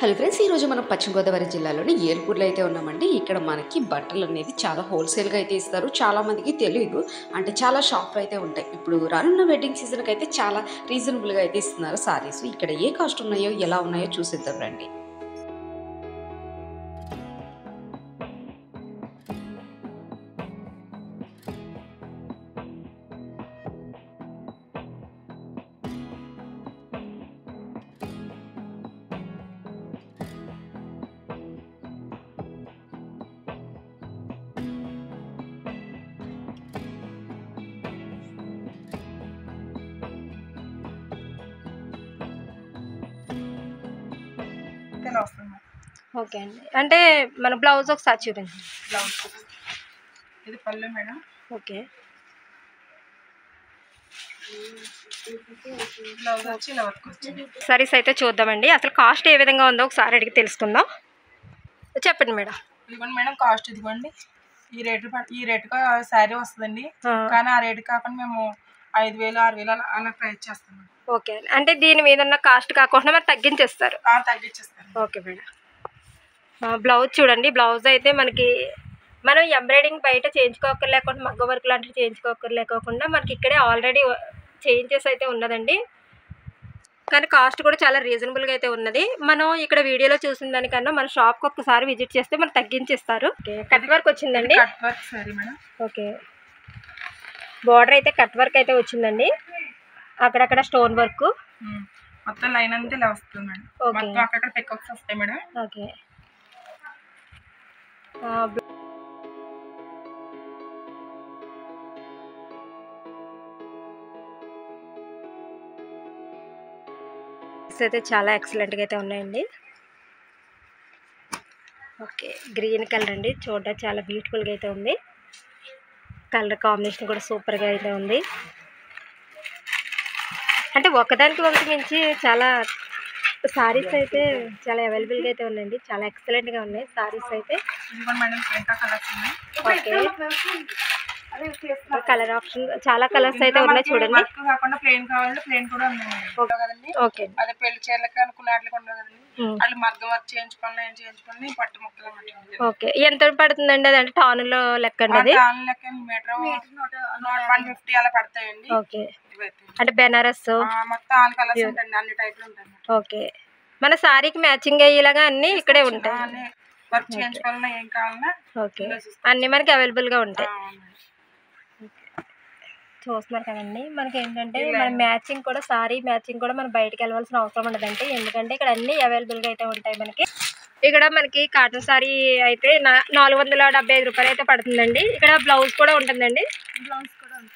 Hello friends, ఈరోజు మనం పశ్చిమ గోదావరి జిల్లాలోని ఏలూరులో అయితే ఉన్నామండి. ఇక్కడ మనకి బట్టలు అనేది చాలా హోల్సేల్గా అయితే ఇస్తారు. చాలా మందికి తెలియదు, అంటే చాలా షాప్లు అయితే ఉంటాయి. ఇప్పుడు రానున్న వెడ్డింగ్ సీజన్కి అయితే చాలా రీజనబుల్గా అయితే ఇస్తున్నారు సారీస్. ఇక్కడ ఏ కాస్ట్ ఉన్నాయో ఎలా ఉన్నాయో చూసేద్దాం రండి. ఓకే అండి. అంటే మన బ్లౌజ్ ఒకసారి చూడండి. బ్లౌజ్ ఇది పళ్ళు మేడం. ఓకే, బ్లౌజ్ వచ్చి ఇలా వర్క్ వచ్చింది. సారీస్ అయితే చూద్దామండి. అసలు కాస్ట్ ఏ విధంగా ఉందో ఒకసారి అడిగి తెలుసుకుందాం. చెప్పండి మేడం. ఇదిగోండి మేడం, కాస్ట్ ఇదిగోండి. ఈ రేటుగా శారీ వస్తుందండి. కానీ ఆ రేటు కాకుండా మేము 5,000 6,000 అలా ప్రైస్ చేస్తాం. ఓకే, అంటే దీని మీద ఉన్న కాస్ట్ కాకుండా మరి తగ్గించేస్తారు. తగ్గించేస్తాను. Okay madam. బ్లౌజ్ చూడండి. బ్లౌజ్ అయితే మనకి మనం ఎంబ్రాయిడింగ్ బయట చేయించుకోకర్ లేకుండా మగ్గ వర్క్ లాంటివి చేయించుకోకర్ లేకోకుండా మనకి ఇక్కడే ఆల్రెడీ చేంజెస్ అయితే ఉన్నదండి. కానీ కాస్ట్ కూడా చాలా రీజనబుల్గా అయితే ఉన్నది. మనం ఇక్కడ వీడియోలో చూసిన దానికన్నా మన షాప్కి ఒక్కసారి విజిట్ చేస్తే మనం తగ్గించేస్తారు. ఓకే, కట్ వర్క్ వచ్చిందండి. Cut work sorry madam. Okay, border అయితే కట్ వర్క్ అయితే వచ్చిందండి. అక్కడక్కడ స్టోన్ వర్క్ మొత్తం లైన్ అంతా ఇలా వస్తుంది మేడం. మొత్తం అక్కడ పికాక్స్ వస్తాయి మేడం. ఓకే, అయితే చాలా ఎక్సలెంట్గా అయితే ఉన్నాయండి. ఓకే, గ్రీన్ కలర్ అండి. చూడడానికి చాలా బ్యూటిఫుల్గా అయితే ఉంది. కలర్ కాంబినేషన్ కూడా సూపర్గా అయితే ఉంది. అంటే ఒకదానికి ఒకటి మించి చాలా సారీస్ అయితే చాలా అవైలబుల్గా అయితే ఉన్నాయండి. చాలా ఎక్సలెంట్గా ఉన్నాయి సారీస్ అయితే. ఓకే, కలర్ ఆప్షన్ చాలా కలర్స్ అయితే ఉన్నాయి చూడండి. కాకుండా ప్లెయిన్ కావాలంటే ప్లెయిన్ కూడా ఉన్నాయి. ఓకే, అదే పెళ్లి చీరలకి అనుకున్న వాటికి ఉండదు కదండి. వాళ్ళు మగ్గం వర్క్ చేయించుకోవాలి, ఏం చేయించుకోవాలి, పట్టు ముక్కలు. ఓకే, ఎంత పడుతుందండి అది? అంటే టానులో లెక్క అండి అది? లెక్క మీటర్ 150 అలా పడతాయండి. ఓకే, అంటే బెనారస్ మొత్తం ఆల్ కలర్స్ ఉంటాయండి, అన్ని టైప్లు ఉంటాయి. ఓకే, మన సారీకి మ్యాచింగ్ అయ్యేలాగా అన్ని ఇక్కడే ఉంటాయి. వర్క్ చేయించుకోవాలన్నా ఏం కావాలన్నా ఓకే, అన్ని మనకి అవైలబుల్గా ఉంటాయి. చూస్తున్నారు కదండి. మనకి ఏంటంటే మన మ్యాచింగ్ కూడా సారీ మ్యాచింగ్ కూడా మనం బయటకు వెళ్ళవలసిన అవసరం ఉండదండి. ఎందుకంటే ఇక్కడ అన్ని అవైలబుల్గా అయితే ఉంటాయి మనకి. ఇక్కడ మనకి కాటన్ సారీ అయితే 475 రూపాయలు అయితే పడుతుందండి. ఇక్కడ బ్లౌజ్ కూడా ఉంటుందండి.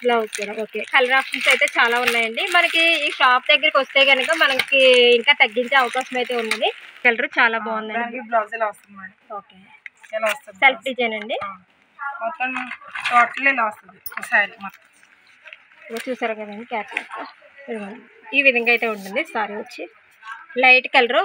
బ్లౌజ్ కూడా ఓకే. కలర్ ఆప్షన్స్ అయితే చాలా ఉన్నాయండి. మనకి ఈ షాప్ దగ్గరికి వస్తే కనుక మనకి ఇంకా తగ్గించే అవకాశం అయితే ఉన్నది. కలర్ చాలా బాగుందండి. బ్లౌజ్ ఇలా వస్తుంది మేడం. ఓకే, సెల్ఫ్ డిజైన్ అండి. మొత్తం టోటల్ ఇలా వస్తుంది సారీ మొత్తం. చూసారు కదండి క్యాట్లాగ్ ఈ విధంగా అయితే ఉంటుంది. సారీ వచ్చి లైట్ కలరు.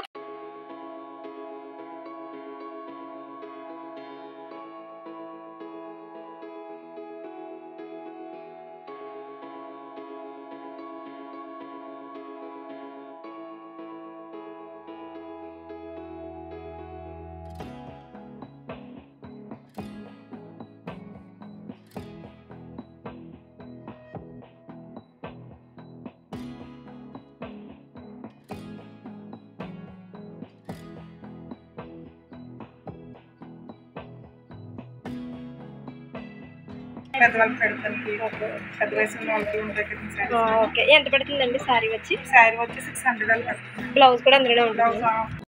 పెద్దవాళ్ళకి పెడతానికి పెద్ద వయసు ఉన్న వాళ్ళకి ఉంటాయి. ఓకే, ఎంత పడుతుందండి సారీ వచ్చి? శారీ వచ్చి 600 పడుతుంది. బ్లౌజ్ కూడా అందులో ఉంటుంది.